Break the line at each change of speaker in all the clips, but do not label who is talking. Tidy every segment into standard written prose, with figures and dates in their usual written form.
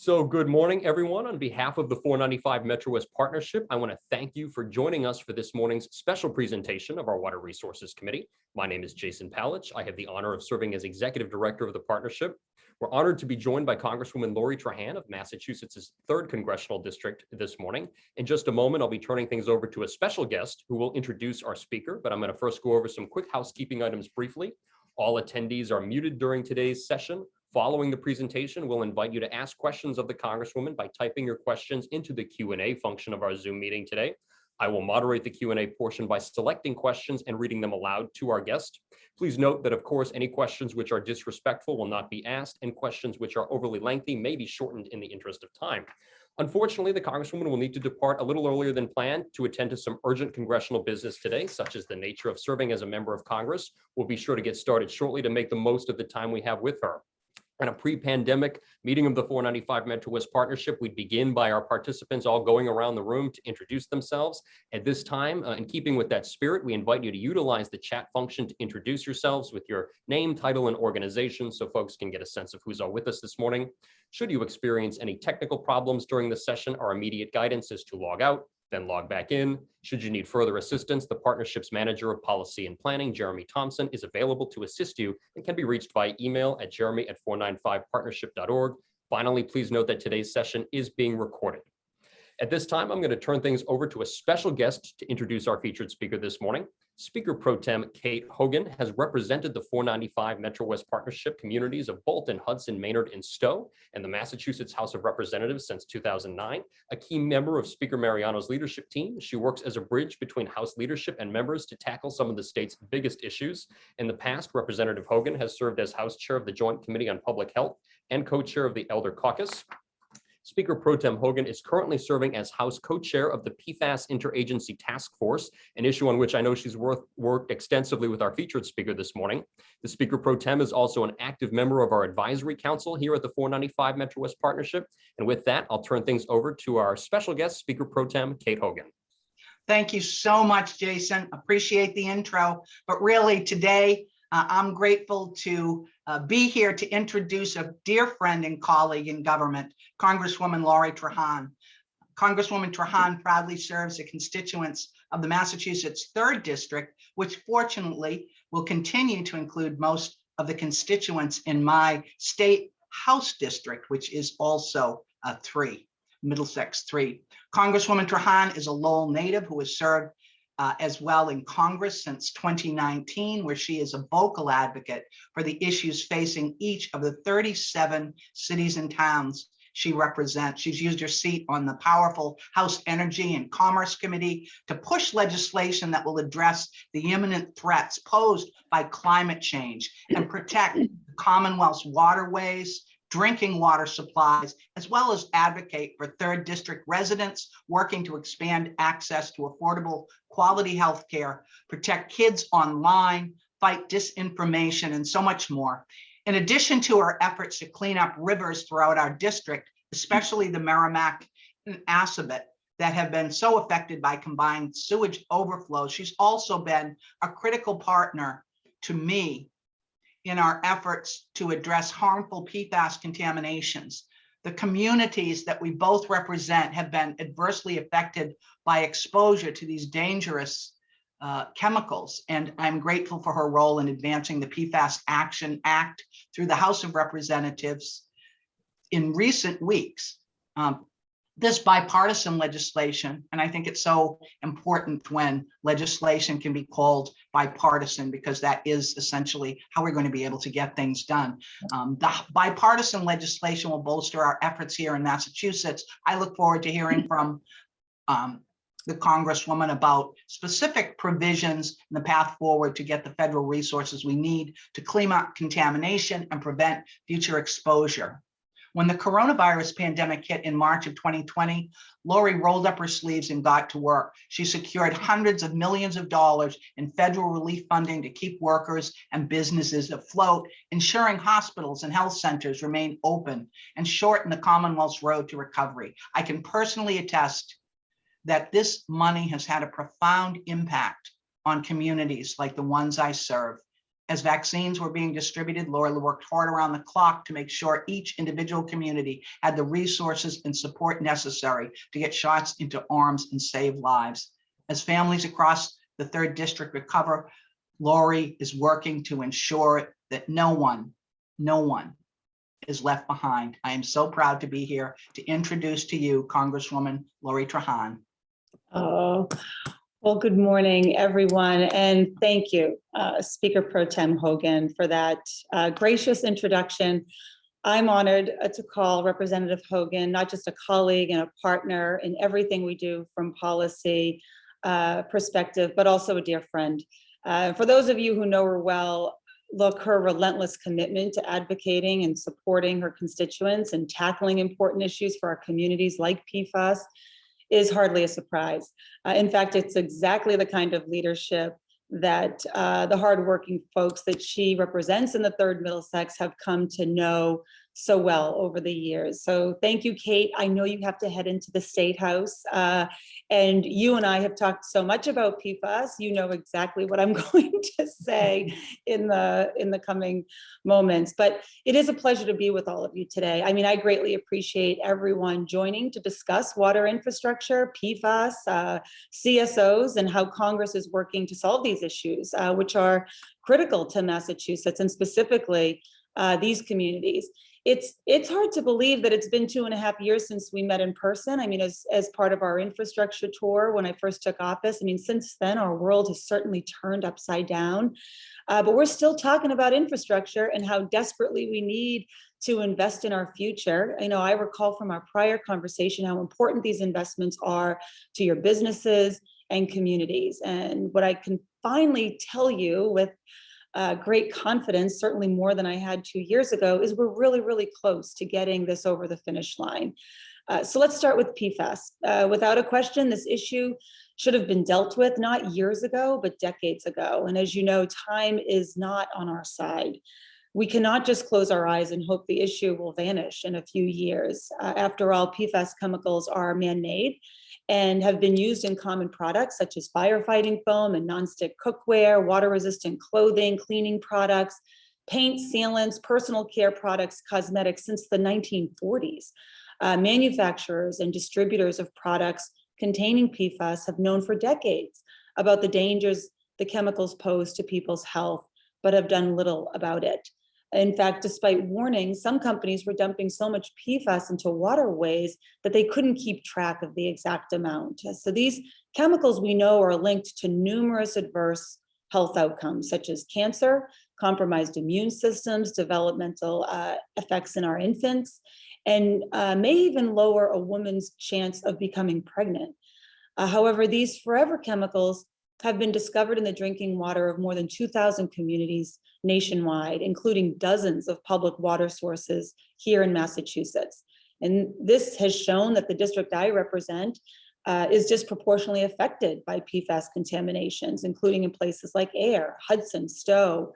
So good morning, everyone. On behalf of the 495 MetroWest Partnership, I want to thank you for joining us for this morning's special presentation of our Water Resources Committee. My name is Jason Palitsch. I have the honor of serving as Executive Director of the Partnership. We're honored to be joined by Congresswoman Trahan of Massachusetts' 3rd Congressional District this morning. In just a moment, I'll be turning things over to a special guest who will introduce our speaker, but I'm going to first go over some quick housekeeping items briefly. All attendees are muted during today's session. Following the presentation, we'll invite you to ask questions of the Congresswoman by typing your questions into the Q&A function of our Zoom meeting today. I will moderate the Q&A portion by selecting questions and reading them aloud to our guest. Please note that, of course, any questions which are disrespectful will not be asked, and questions which are overly lengthy may be shortened in the interest of time. Unfortunately, the Congresswoman will need to depart a little earlier than planned to attend to some urgent congressional business today, such as the nature of serving as a member of Congress. We'll be sure to get started shortly to make the most of the time we have with her. In a pre-pandemic meeting of the 495 MetroWest Partnership, we'd begin by our participants all going around the room to introduce themselves. At this time, in keeping with that spirit, we invite you to utilize the chat function to introduce yourselves with your name, title, and organization so folks can get a sense of who's all with us this morning. Should you experience any technical problems during the session, our immediate guidance is to log out, then log back in. Should you need further assistance, the Partnership's Manager of Policy and Planning, Jeremy Thompson, is available to assist you and can be reached by email at jeremy@495partnership.org. Finally, please note that today's session is being recorded. At this time, I'm going to turn things over to a special guest to introduce our featured speaker this morning. Speaker Pro Tem Kate Hogan has represented the 495 MetroWest Partnership communities of Bolton, Hudson, Maynard, and Stow, and the Massachusetts House of Representatives since 2009. A key member of Speaker Mariano's leadership team, she works as a bridge between House leadership and members to tackle some of the state's biggest issues. In the past, Representative Hogan has served as House Chair of the Joint Committee on Public Health and co-chair of the Elder Caucus. Speaker Pro Tem Hogan is currently serving as House co-chair of the PFAS Interagency Task Force, an issue on which I know she's worked extensively with our featured speaker this morning. The Speaker Pro Tem is also an active member of our advisory council here at the 495 MetroWest Partnership. And with that, I'll turn things over to our special guest, Speaker Pro Tem Kate Hogan.
Thank you so much, Jason. Appreciate the intro. But really today, I'm grateful to be here to introduce a dear friend and colleague in government, Congresswoman Trahan. Congresswoman Trahan proudly serves the constituents of the Massachusetts 3rd District, which fortunately will continue to include most of the constituents in my state House district, which is also a 3, Middlesex 3. Congresswoman Trahan is a Lowell native who has served as well in Congress since 2019, where she is a vocal advocate for the issues facing each of the 37 cities and towns she represents. She's used her seat on the powerful House Energy and Commerce Committee to push legislation that will address the imminent threats posed by climate change and protect the Commonwealth's waterways, drinking water supplies, as well as advocate for 3rd District residents working to expand access to affordable quality health care, protect kids online, fight disinformation, and so much more. In addition to her efforts to clean up rivers throughout our district, especially the Merrimack and Assabet, that have been so affected by combined sewage overflow, she's also been a critical partner to me in our efforts to address harmful PFAS contaminations. The communities that we both represent have been adversely affected by exposure to these dangerous chemicals, and I'm grateful for her role in advancing the PFAS Action Act through the House of Representatives in recent weeks. This bipartisan legislation, and I think it's so important when legislation can be called bipartisan, because that is essentially how we're going to be able to get things done. The bipartisan legislation will bolster our efforts here in Massachusetts. I look forward to hearing from the Congresswoman about specific provisions and the path forward to get the federal resources we need to clean up contamination and prevent future exposure. When the coronavirus pandemic hit in March of 2020, Lori rolled up her sleeves and got to work. She secured hundreds of millions of dollars in federal relief funding to keep workers and businesses afloat, ensuring hospitals and health centers remain open and shorten the Commonwealth's road to recovery. I can personally attest that this money has had a profound impact on communities like the ones I serve. As vaccines were being distributed, Lori worked hard around the clock to make sure each individual community had the resources and support necessary to get shots into arms and save lives. As families across the 3rd District recover, Lori is working to ensure that no one is left behind. I am so proud to be here to introduce to you Congresswoman Lori Trahan.
Oh, well, good morning, everyone, and thank you, Speaker Pro Tem Hogan, for that gracious introduction. I'm honored to call Representative Hogan not just a colleague and a partner in everything we do from policy perspective, but also a dear friend. For those of you who know her well, look, her relentless commitment to advocating and supporting her constituents and tackling important issues for our communities like PFAS is hardly a surprise. In fact, it's exactly the kind of leadership that the hardworking folks that she represents in the 3rd Middlesex have come to know so well over the years. So thank you, Kate. I know you have to head into the State House, and you and I have talked so much about PFAS. You know exactly what I'm going to say in the coming moments, but it is a pleasure to be with all of you today. I mean, I greatly appreciate everyone joining to discuss water infrastructure, PFAS, CSOs, and how Congress is working to solve these issues, which are critical to Massachusetts and specifically these communities. It's hard to believe that it's been 2.5 years since we met in person. I mean, as part of our infrastructure tour when I first took office. I mean, since then, our world has certainly turned upside down, but we're still talking about infrastructure and how desperately we need to invest in our future. You know, I recall from our prior conversation how important these investments are to your businesses and communities. And what I can finally tell you with great confidence, certainly more than I had 2 years ago, is we're really, really close to getting this over the finish line. So let's start with PFAS. Without a question, this issue should have been dealt with not years ago, but decades ago. And as you know, time is not on our side. We cannot just close our eyes and hope the issue will vanish in a few years. After all, PFAS chemicals are man-made and have been used in common products such as firefighting foam and nonstick cookware, water-resistant clothing, cleaning products, paint, sealants, personal care products, cosmetics since the 1940s. Manufacturers and distributors of products containing PFAS have known for decades about the dangers the chemicals pose to people's health, but have done little about it. In fact, despite warnings, some companies were dumping so much PFAS into waterways that they couldn't keep track of the exact amount. So these chemicals we know are linked to numerous adverse health outcomes, such as cancer, compromised immune systems, developmental effects in our infants, and may even lower a woman's chance of becoming pregnant. However, these forever chemicals have been discovered in the drinking water of more than 2,000 communities nationwide, including dozens of public water sources here in Massachusetts. And this has shown that the district I represent is disproportionately affected by PFAS contaminations, including in places like Air, Hudson, Stow,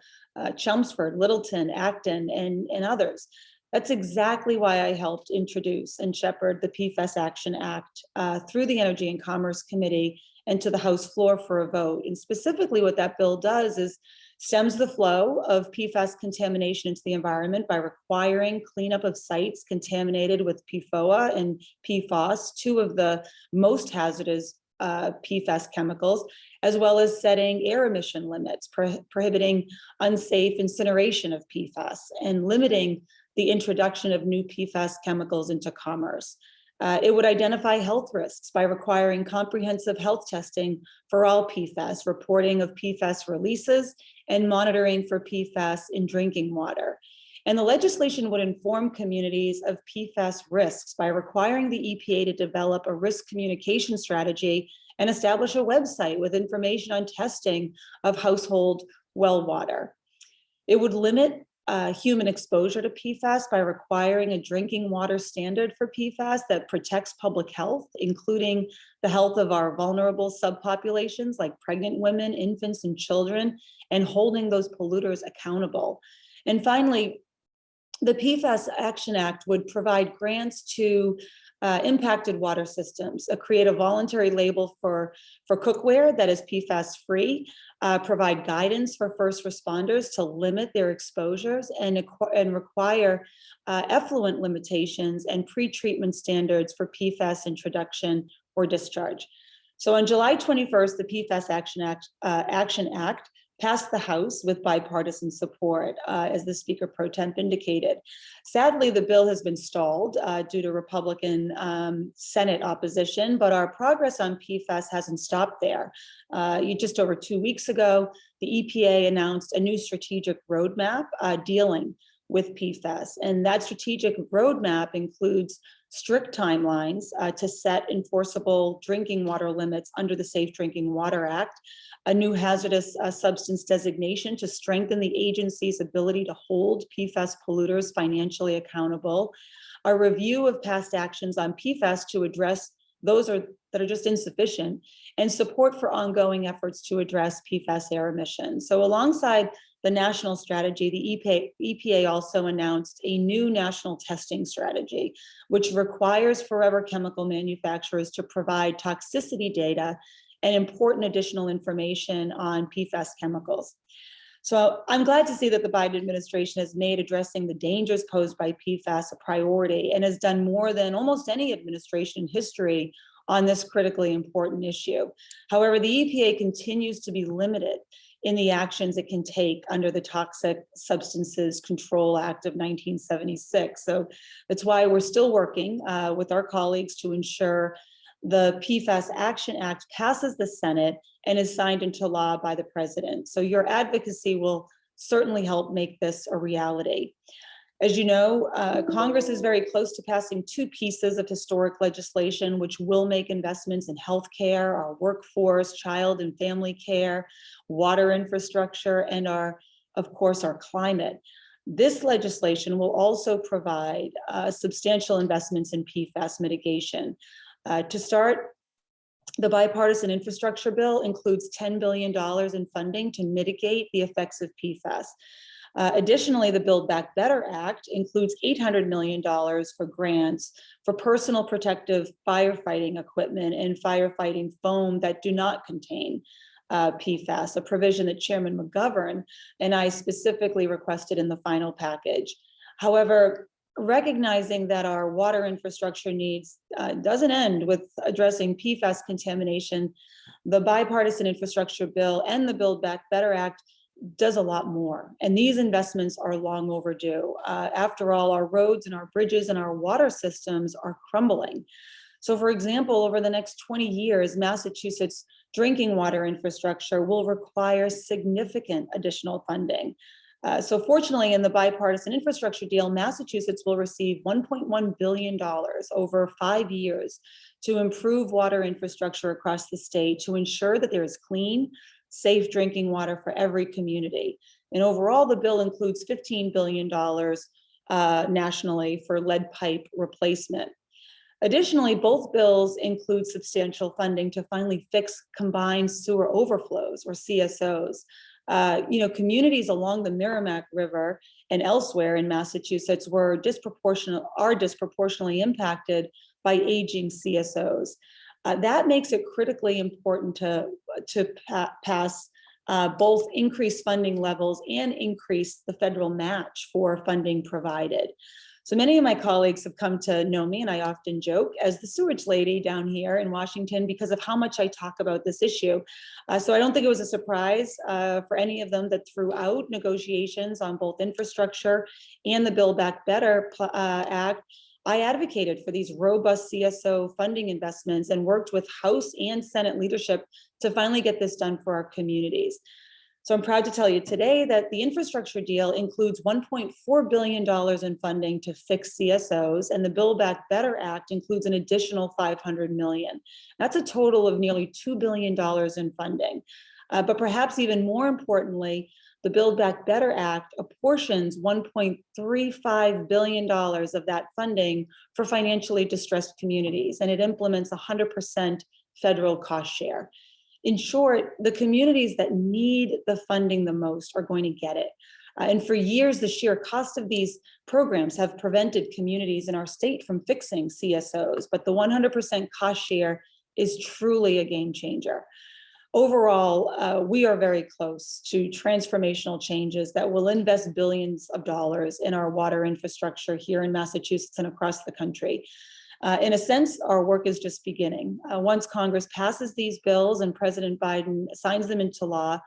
Chelmsford, Littleton, Acton, and others. That's exactly why I helped introduce and shepherd the PFAS Action Act through the Energy and Commerce Committee and to the House floor for a vote. And specifically what that bill does is stems the flow of PFAS contamination into the environment by requiring cleanup of sites contaminated with PFOA and PFAS, two of the most hazardous PFAS chemicals, as well as setting air emission limits, prohibiting unsafe incineration of PFAS, and limiting the introduction of new PFAS chemicals into commerce. It would identify health risks by requiring comprehensive health testing for all PFAS, reporting of PFAS releases, and monitoring for PFAS in drinking water. And the legislation would inform communities of PFAS risks by requiring the EPA to develop a risk communication strategy and establish a website with information on testing of household well water. It would limit human exposure to PFAS by requiring a drinking water standard for PFAS that protects public health, including the health of our vulnerable subpopulations like pregnant women, infants, and children, and holding those polluters accountable. And finally, the PFAS Action Act would provide grants to impacted water systems, create a voluntary label for cookware that is PFAS free, provide guidance for first responders to limit their exposures, and require effluent limitations and pre-treatment standards for PFAS introduction or discharge. So on July 21st, the PFAS Action Act passed the House with bipartisan support, as the Speaker Pro Temp indicated. Sadly, the bill has been stalled due to Republican Senate opposition, but our progress on PFAS hasn't stopped there. Just over 2 weeks ago, the EPA announced a new strategic roadmap dealing with PFAS, and that strategic roadmap includes strict timelines to set enforceable drinking water limits under the Safe Drinking Water Act, a new hazardous substance designation to strengthen the agency's ability to hold PFAS polluters financially accountable, a review of past actions on PFAS to address those that are just insufficient, and support for ongoing efforts to address PFAS air emissions. So alongside the national strategy, the EPA also announced a new national testing strategy, which requires forever chemical manufacturers to provide toxicity data and important additional information on PFAS chemicals. So I'm glad to see that the Biden administration has made addressing the dangers posed by PFAS a priority and has done more than almost any administration in history on this critically important issue. However, the EPA continues to be limited in the actions it can take under the Toxic Substances Control Act of 1976. So that's why we're still working with our colleagues to ensure the PFAS Action Act passes the Senate and is signed into law by the president. So your advocacy will certainly help make this a reality. As you know, Congress is very close to passing 2 pieces of historic legislation which will make investments in healthcare, our workforce, child and family care, water infrastructure, and of course, our climate. This legislation will also provide substantial investments in PFAS mitigation. To start, the bipartisan infrastructure bill includes $10 billion in funding to mitigate the effects of PFAS. Additionally, the Build Back Better Act includes $800 million for grants for personal protective firefighting equipment and firefighting foam that do not contain PFAS, a provision that Chairman McGovern and I specifically requested in the final package. However, recognizing that our water infrastructure needs doesn't end with addressing PFAS contamination, the bipartisan infrastructure bill and the Build Back Better Act does a lot more. And these investments are long overdue. After all, our roads and our bridges and our water systems are crumbling. So for example, over the next 20 years, Massachusetts drinking water infrastructure will require significant additional funding. So fortunately, in the bipartisan infrastructure deal, Massachusetts will receive $1.1 billion over 5 years to improve water infrastructure across the state to ensure that there is clean, safe drinking water for every community. And overall, the bill includes $15 billion nationally for lead pipe replacement. Additionally, both bills include substantial funding to finally fix combined sewer overflows, or CSOs. Communities along the Merrimack River and elsewhere in Massachusetts are disproportionately impacted by aging CSOs. That makes it critically important to pass both increased funding levels and increase the federal match for funding provided. So many of my colleagues have come to know me, and I often joke, as the sewage lady down here in Washington because of how much I talk about this issue. So I don't think it was a surprise for any of them that throughout negotiations on both infrastructure and the Build Back Better Act, I advocated for these robust CSO funding investments and worked with House and Senate leadership to finally get this done for our communities. So I'm proud to tell you today that the infrastructure deal includes $1.4 billion in funding to fix CSOs, and the Build Back Better Act includes an additional $500 million. That's a total of nearly $2 billion in funding. But perhaps even more importantly, the Build Back Better Act apportions $1.35 billion of that funding for financially distressed communities, and it implements 100% federal cost share. In short, the communities that need the funding the most are going to get it. And for years, the sheer cost of these programs have prevented communities in our state from fixing CSOs, but the 100% cost share is truly a game changer. Overall, we are very close to transformational changes that will invest billions of dollars in our water infrastructure here in Massachusetts and across the country. In a sense, our work is just beginning. Once Congress passes these bills and President Biden signs them into law,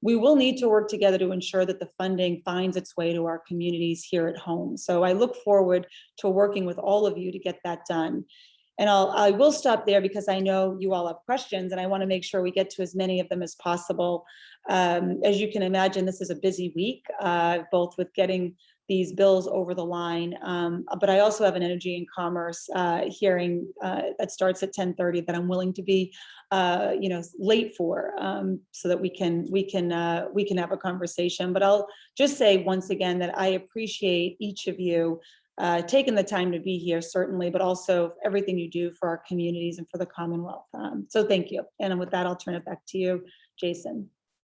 we will need to work together to ensure that the funding finds its way to our communities here at home. So I look forward to working with all of you to get that done. And I will stop there because I know you all have questions and I want to make sure we get to as many of them as possible. As you can imagine, this is a busy week, both with getting these bills over the line. But I also have an energy and commerce hearing that starts at 10:30 that I'm willing to be late for, so that we can have a conversation. But I'll just say once again that I appreciate each of you taking the time to be here, certainly, but also everything you do for our communities and for the Commonwealth. So thank you. And with that, I'll turn it back to you, Jason.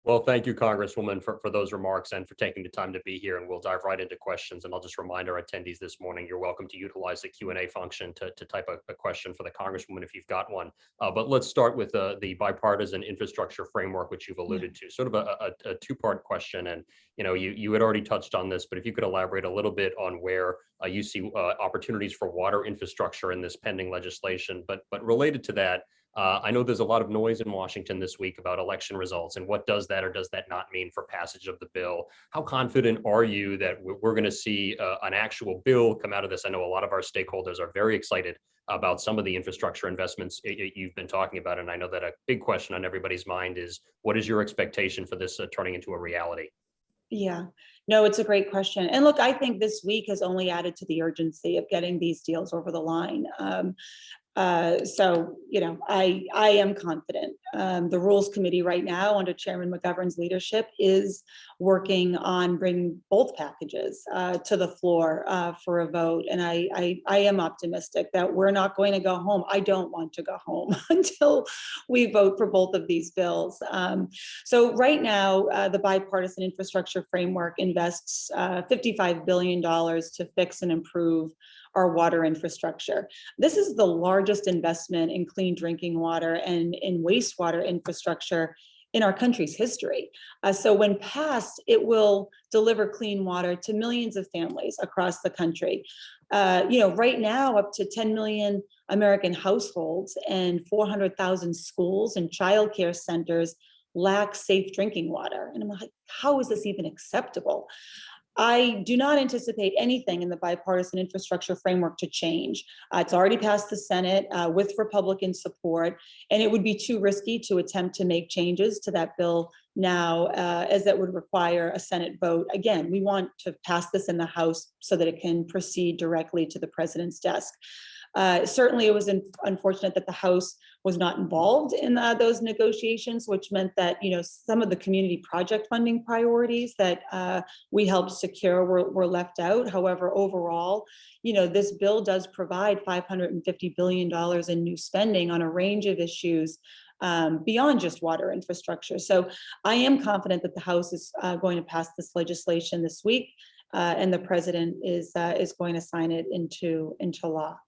Well, thank you, Congresswoman, for those remarks and for taking the time to be here. And we'll dive right into questions. And I'll just remind our attendees this morning, you're welcome to utilize the Q&A function to type a question for the Congresswoman if you've got one. But let's start with the bipartisan infrastructure framework, which you've alluded to. Sort of a two-part question. And you had already touched on this, but if you could elaborate a little bit on where you see opportunities for water infrastructure in this pending legislation. But related to that, I know there's a lot of noise in Washington this week about election results and what does that or does that not mean for passage of the bill. How confident are you that we're going to see an actual bill come out of this? I know a lot of our stakeholders are very excited about some of the infrastructure investments you've been talking about. And I know that a big question on everybody's mind is, what is your expectation for this turning into a reality?
Yeah, no, it's a great question. And look, I think this week has only added to the urgency of getting these deals over the line. So, I am confident. The Rules Committee right now, under Chairman McGovern's leadership, is working on bringing both packages to the floor for a vote. And I am optimistic that we're not going to go home. I don't want to go home until we vote for both of these bills. So right now, the bipartisan infrastructure framework invests $55 billion to fix and improve our water infrastructure. This is the largest investment in clean drinking water and in wastewater infrastructure in our country's history. So when passed, it will deliver clean water to millions of families across the country. Right now, up to 10 million American households and 400,000 schools and childcare centers lack safe drinking water. And I'm like, how is this even acceptable? I do not anticipate anything in the bipartisan infrastructure framework to change. It's already passed the Senate with Republican support, and it would be too risky to attempt to make changes to that bill now, as that would require a Senate vote. Again, we want to pass this in the House so that it can proceed directly to the president's desk. Certainly, it was unfortunate that the House was not involved in those negotiations, which meant that some of the community project funding priorities that we helped secure were left out. However, overall, this bill does provide $550 billion in new spending on a range of issues beyond just water infrastructure. So I am confident that the House is going to pass this legislation this week, and the president is going to sign it into law.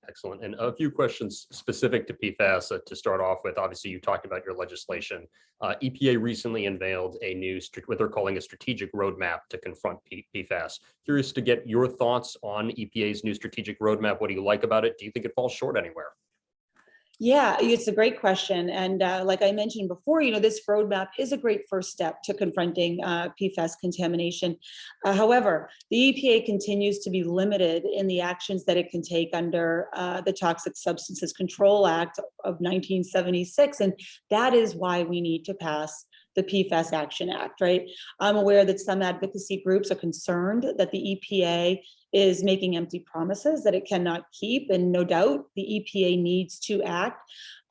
Excellent. And a few questions specific to PFAS to start off with. Obviously, you talked about your legislation. EPA recently unveiled a new, what they're calling a strategic roadmap to confront PFAS. Curious to get your thoughts on EPA's new strategic roadmap. What do you like about it? Do you think it falls short anywhere?
Yeah, it's a great question. And like I mentioned before, this roadmap is a great first step to confronting PFAS contamination. However, the EPA continues to be limited in the actions that it can take under the Toxic Substances Control Act of 1976. And that is why we need to pass the PFAS Action Act, right? I'm aware that some advocacy groups are concerned that the EPA is making empty promises that it cannot keep. And no doubt the EPA needs to act,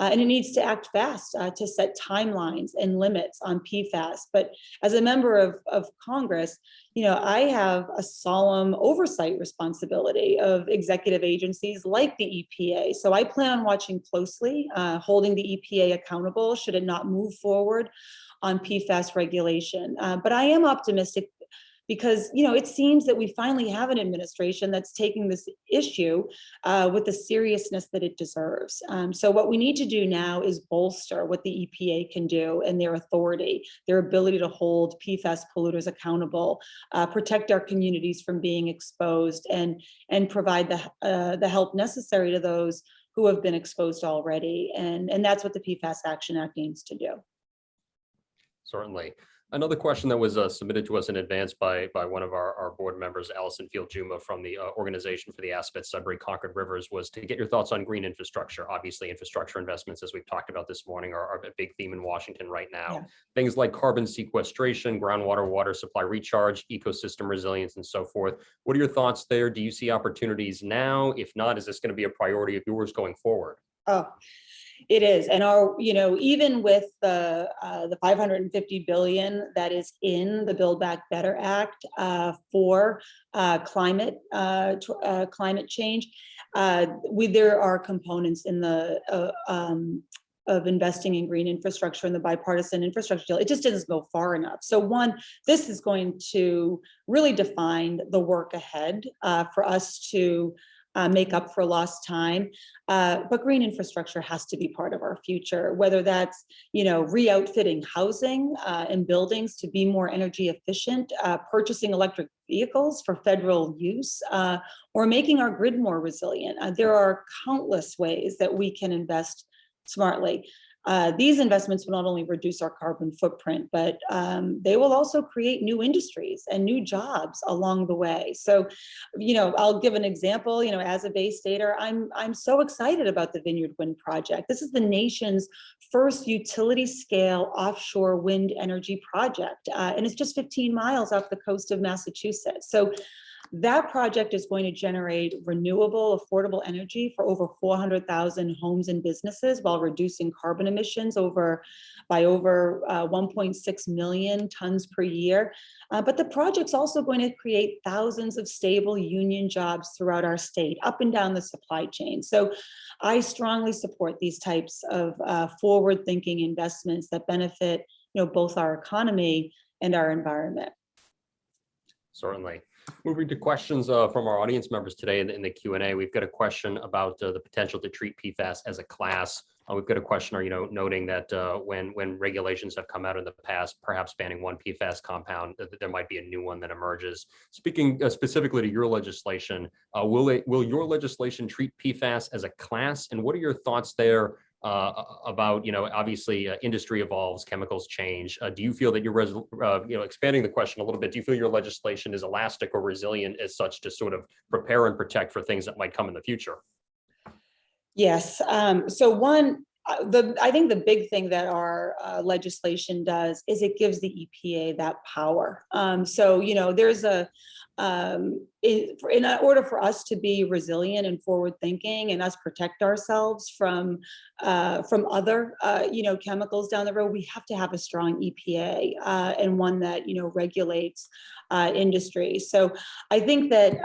and it needs to act fast to set timelines and limits on PFAS. But as a member of Congress, I have a solemn oversight responsibility of executive agencies like the EPA. So I plan on watching closely, holding the EPA accountable should it not move forward on PFAS regulation. But I am optimistic because, you know, it seems that we finally have an administration that's taking this issue with the seriousness that it deserves. So what we need to do now is bolster what the EPA can do and their authority, their ability to hold PFAS polluters accountable, protect our communities from being exposed, and provide the help necessary to those who have been exposed already. And that's what the PFAS Action Act aims to do.
Certainly. Another question that was submitted to us in advance by one of our board members, Allison Field-Juma from the Organization for the Aspet Sudbury Concord Rivers, was to get your thoughts on green infrastructure. Obviously, infrastructure investments, as we've talked about this morning, are a big theme in Washington right now.
Yeah.
Things like carbon sequestration, groundwater water supply recharge, ecosystem resilience, and so forth. What are your thoughts there? Do you see opportunities now? If not, is this going to be a priority of yours going forward?
Oh, it is. And our, you know, even with the $550 billion that is in the Build Back Better Act for climate change, there are components in the of investing in green infrastructure and the bipartisan infrastructure deal. It just doesn't go far enough. So one, this is going to really define the work ahead for us to make up for lost time. But green infrastructure has to be part of our future, whether that's, you know, re-outfitting housing and buildings to be more energy efficient, purchasing electric vehicles for federal use, or making our grid more resilient. There are countless ways that we can invest smartly. These investments will not only reduce our carbon footprint, but they will also create new industries and new jobs along the way. So, you know, I'll give an example. You know, as a Bay Stater, I'm so excited about the Vineyard Wind project. This is the nation's first utility scale offshore wind energy project, and it's just 15 miles off the coast of Massachusetts. So that project is going to generate renewable, affordable energy for over 400,000 homes and businesses while reducing carbon emissions by over 1.6 million tons per year. But the project's also going to create thousands of stable union jobs throughout our state, up and down the supply chain. So I strongly support these types of forward-thinking investments that benefit, you know, both our economy and our environment.
Certainly. Moving to questions from our audience members today in the Q&A, we've got a question about the potential to treat PFAS as a class. We've got a questioner, you know, noting that when regulations have come out in the past, perhaps banning one PFAS compound, there might be a new one that emerges. Speaking specifically to your legislation, will your legislation treat PFAS as a class? And what are your thoughts there about, you know, obviously industry evolves, chemicals change. Do you feel that you're, you know, expanding the question a little bit, do you feel your legislation is elastic or resilient as such to sort of prepare and protect for things that might come in the future?
Yes. So one, I think the big thing that our legislation does is it gives the EPA that power. So, you know, there's in order for us to be resilient and forward thinking and us protect ourselves from other, you know, chemicals down the road, we have to have a strong EPA and one that, you know, regulates industry. So I think that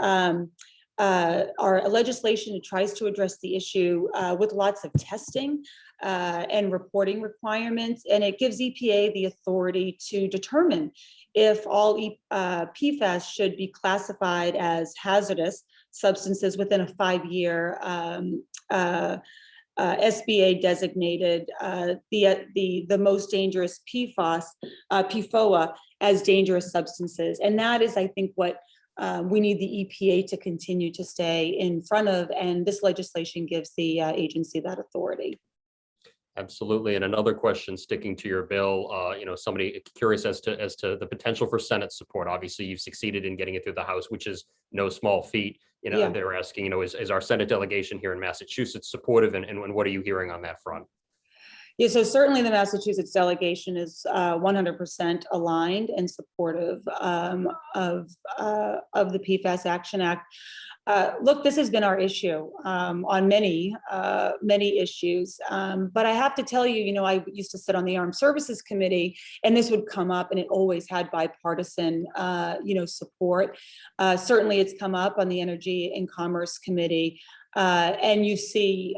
our legislation tries to address the issue with lots of testing and reporting requirements, and it gives EPA the authority to determine if all PFAS should be classified as hazardous substances within a 5-year SBA designated the most dangerous PFOA as dangerous substances, and that is, I think, what we need the EPA to continue to stay in front of, and this legislation gives the agency that authority.
Absolutely. And another question sticking to your bill, you know, somebody curious as to the potential for Senate support. Obviously, you've succeeded in getting it through the House, which is no small feat. You know, they're asking, you know, is our Senate delegation here in Massachusetts supportive, and what are you hearing on that front?
Yeah, so certainly the Massachusetts delegation is 100% aligned and supportive of the PFAS Action Act. Look, this has been our issue on many issues, but I have to tell you, you know, I used to sit on the Armed Services Committee, and this would come up, and it always had bipartisan, you know, support. Certainly, it's come up on the Energy and Commerce Committee, and you see.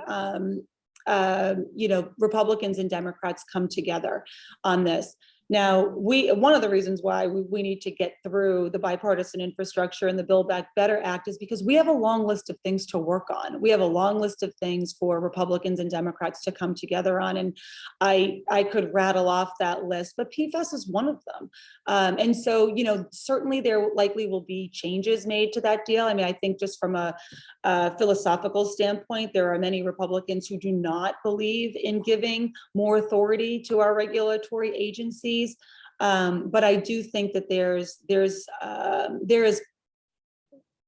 You know, Republicans and Democrats come together on this. Now, one of the reasons why we need to get through the bipartisan infrastructure and the Build Back Better Act is because we have a long list of things to work on. We have a long list of things for Republicans and Democrats to come together on. And I could rattle off that list, but PFAS is one of them. And so, certainly there likely will be changes made to that deal. I mean, I think just from a philosophical standpoint, there are many Republicans who do not believe in giving more authority to our regulatory agencies. But I do think that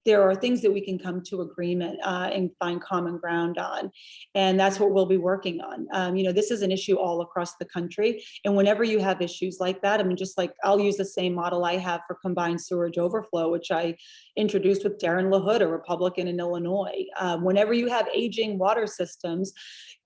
there are things that we can come to agreement and find common ground on. And that's what we'll be working on. This is an issue all across the country. And whenever you have issues like that, I mean, just like I'll use the same model I have for combined sewage overflow, which I introduced with Darren LaHood, a Republican in Illinois. Whenever you have aging water systems,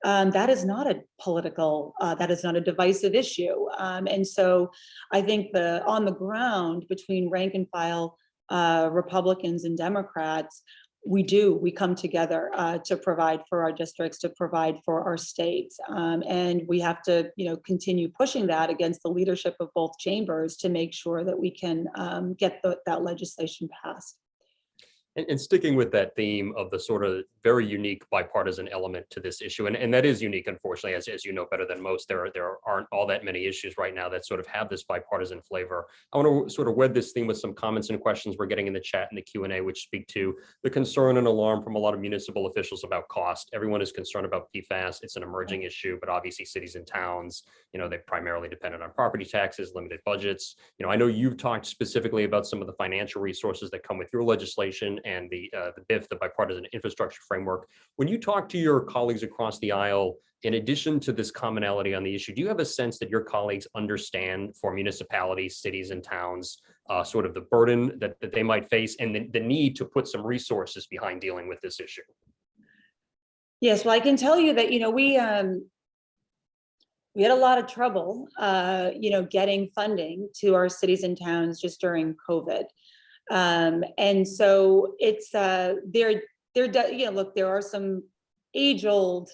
that is not a political, that is not a divisive issue. And so I think on the ground between rank and file Republicans and Democrats, we come together to provide for our districts, to provide for our states. And we have to, continue pushing that against the leadership of both chambers to make sure that we can get that legislation passed.
And sticking with that theme of the sort of very unique bipartisan element to this issue, and that is unique, unfortunately, as you know better than most, there aren't all that many issues right now that sort of have this bipartisan flavor. I want to sort of wed this theme with some comments and questions we're getting in the chat and the Q&A, which speak to the concern and alarm from a lot of municipal officials about cost. Everyone is concerned about PFAS. It's an emerging issue, but obviously cities and towns, they primarily dependent on property taxes, limited budgets. I know you've talked specifically about some of the financial resources that come with your legislation and the BIF, the Bipartisan Infrastructure Framework. When you talk to your colleagues across the aisle, in addition to this commonality on the issue, do you have a sense that your colleagues understand for municipalities, cities, and towns, sort of the burden that they might face and the need to put some resources behind dealing with this issue?
Yes, well, I can tell you that, we had a lot of trouble, getting funding to our cities and towns just during COVID. And so it's look, there are some age-old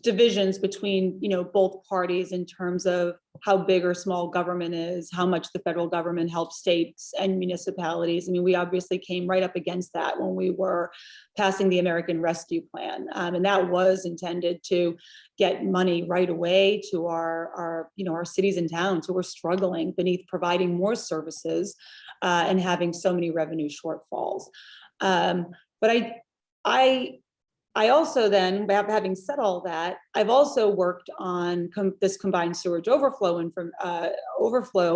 divisions between both parties in terms of how big or small government is, how much the federal government helps states and municipalities. I mean, we obviously came right up against that when we were passing the American Rescue Plan, and that was intended to get money right away to our cities and towns who were struggling beneath providing more services and having so many revenue shortfalls. But I also then, having said all that, I've also worked on this Combined Sewage Overflow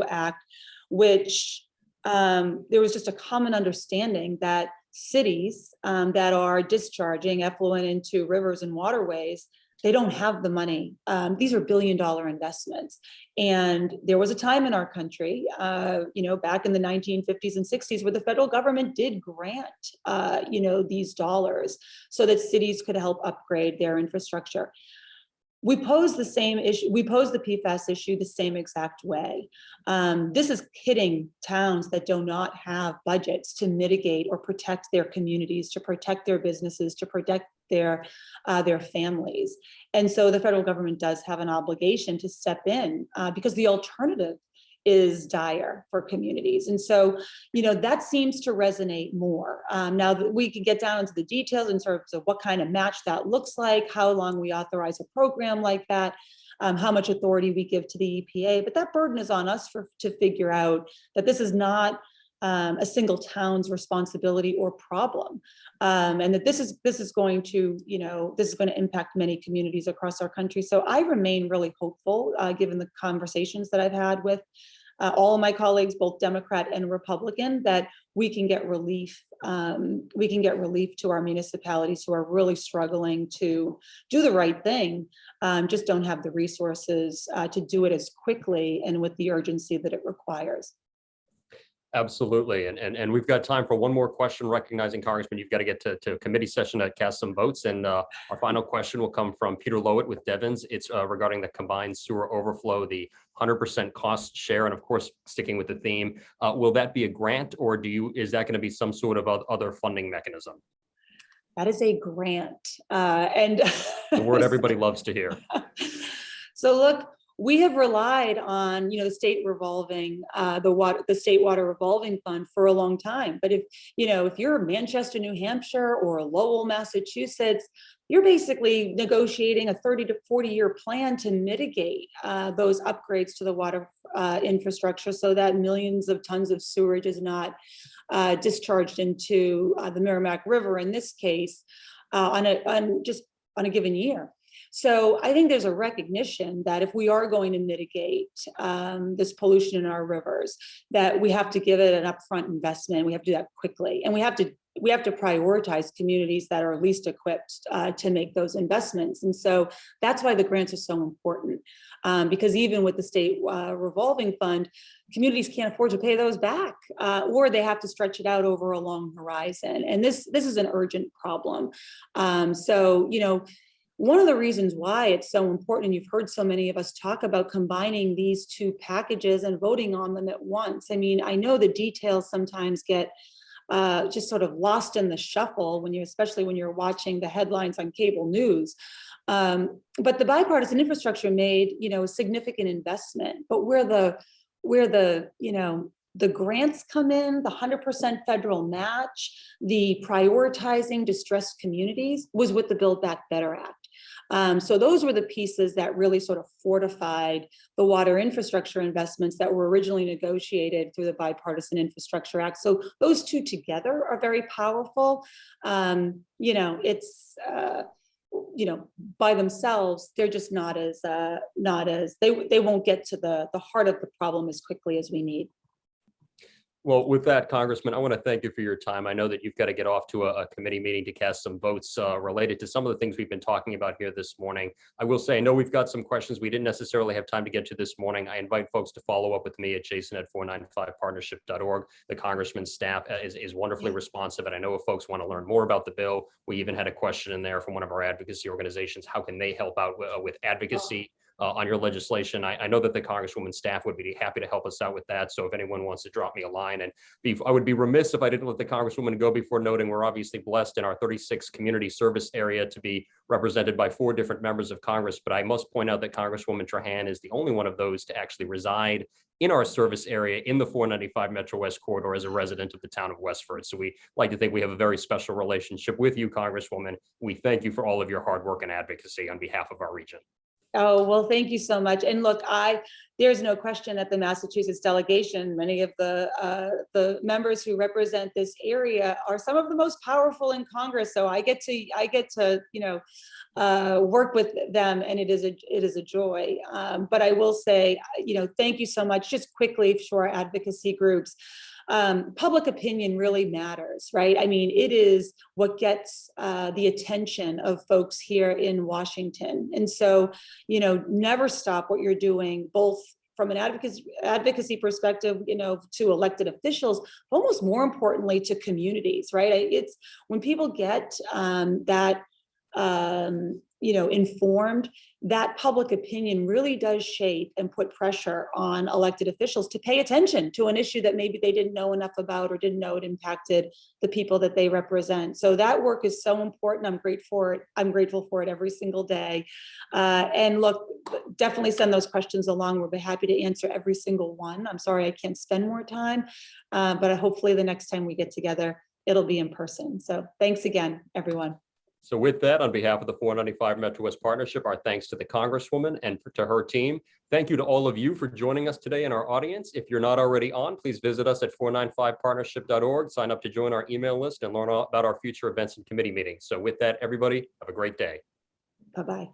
Act, which there was just a common understanding that cities that are discharging effluent into rivers and waterways, they don't have the money. These are billion-dollar investments. And there was a time in our country, back in the 1950s and 60s, where the federal government did grant, these dollars so that cities could help upgrade their infrastructure. We pose the same issue. We pose the PFAS issue the same exact way. This is hitting towns that do not have budgets to mitigate or protect their communities, to protect their businesses, to protect their families. And so the federal government does have an obligation to step in because the alternative is dire for communities. And so, that seems to resonate more. Now that we can get down into the details in terms of what kind of match that looks like, how long we authorize a program like that, how much authority we give to the EPA, but that burden is on us to figure out that this is not a single town's responsibility or problem, and that this is going to impact many communities across our country. So I remain really hopeful, given the conversations that I've had with all of my colleagues, both Democrat and Republican, that we can get relief. We can get relief to our municipalities who are really struggling to do the right thing, just don't have the resources to do it as quickly and with the urgency that it requires.
Absolutely. And we've got time for one more question, recognizing Congressman, you've got to get to committee session to cast some votes. And our final question will come from Peter Lowett with Devens. It's regarding the combined sewer overflow, the 100% cost share. And of course, sticking with the theme, will that be a grant or is that going to be some sort of other funding mechanism?
That is a grant. And
the word everybody loves to hear.
So look, we have relied on, the state revolving, the state water revolving fund for a long time. But if you're Manchester, New Hampshire, or Lowell, Massachusetts, you're basically negotiating a 30 to 40-year plan to mitigate those upgrades to the water infrastructure so that millions of tons of sewage is not discharged into the Merrimack River in this case on a given year. So I think there's a recognition that if we are going to mitigate this pollution in our rivers, that we have to give it an upfront investment. We have to do that quickly, and we have to prioritize communities that are least equipped to make those investments. And so that's why the grants are so important, because even with the state revolving fund, communities can't afford to pay those back, or they have to stretch it out over a long horizon. And this is an urgent problem. One of the reasons why it's so important, and you've heard so many of us talk about combining these two packages and voting on them at once. I mean, I know the details sometimes get just sort of lost in the shuffle especially when you're watching the headlines on cable news. But the bipartisan infrastructure made, a significant investment. But where the grants come in, the 100% federal match, the prioritizing distressed communities was with the Build Back Better Act. So those were the pieces that really sort of fortified the water infrastructure investments that were originally negotiated through the Bipartisan Infrastructure Act. So those two together are very powerful. It's by themselves, they're just not as they won't get to the heart of the problem as quickly as we need.
Well, with that, Congressman, I want to thank you for your time. I know that you've got to get off to a committee meeting to cast some votes related to some of the things we've been talking about here this morning. I will say, I know we've got some questions we didn't necessarily have time to get to this morning. I invite folks to follow up with me at jason@495partnership.org. The Congressman's staff is wonderfully responsive. And I know if folks want to learn more about the bill, we even had a question in there from one of our advocacy organizations. How can they help out with advocacy on your legislation? I know that the Congresswoman staff would be happy to help us out with that. So if anyone wants to drop me a line, and I would be remiss if I didn't let the Congresswoman go before noting we're obviously blessed in our 36 community service area to be represented by 4 different members of Congress. But I must point out that Congresswoman Trahan is the only one of those to actually reside in our service area in the 495 MetroWest corridor as a resident of the town of Westford. So we like to think we have a very special relationship with you, Congresswoman. We thank you for all of your hard work and advocacy on behalf of our region.
Oh, well, thank you so much. And look, there's no question that the Massachusetts delegation, many of the members who represent this area are some of the most powerful in Congress. So I get to work with them, and it is a joy. But I will say, thank you so much. Just quickly to our advocacy groups. Public opinion really matters, right? I mean, it is what gets the attention of folks here in Washington. And so, never stop what you're doing, both from an advocacy perspective, to elected officials, but almost more importantly to communities, right? It's when people get informed, that public opinion really does shape and put pressure on elected officials to pay attention to an issue that maybe they didn't know enough about or didn't know it impacted the people that they represent. So that work is so important. I'm grateful for it every single day. And look, definitely send those questions along. We'll be happy to answer every single one. I'm sorry I can't spend more time, but hopefully the next time we get together, it'll be in person. So thanks again, everyone.
So with that, on behalf of the 495 MetroWest Partnership, our thanks to the Congresswoman and to her team. Thank you to all of you for joining us today in our audience. If you're not already on, please visit us at 495partnership.org, sign up to join our email list, and learn all about our future events and committee meetings. So with that, everybody, have a great day.
Bye-bye.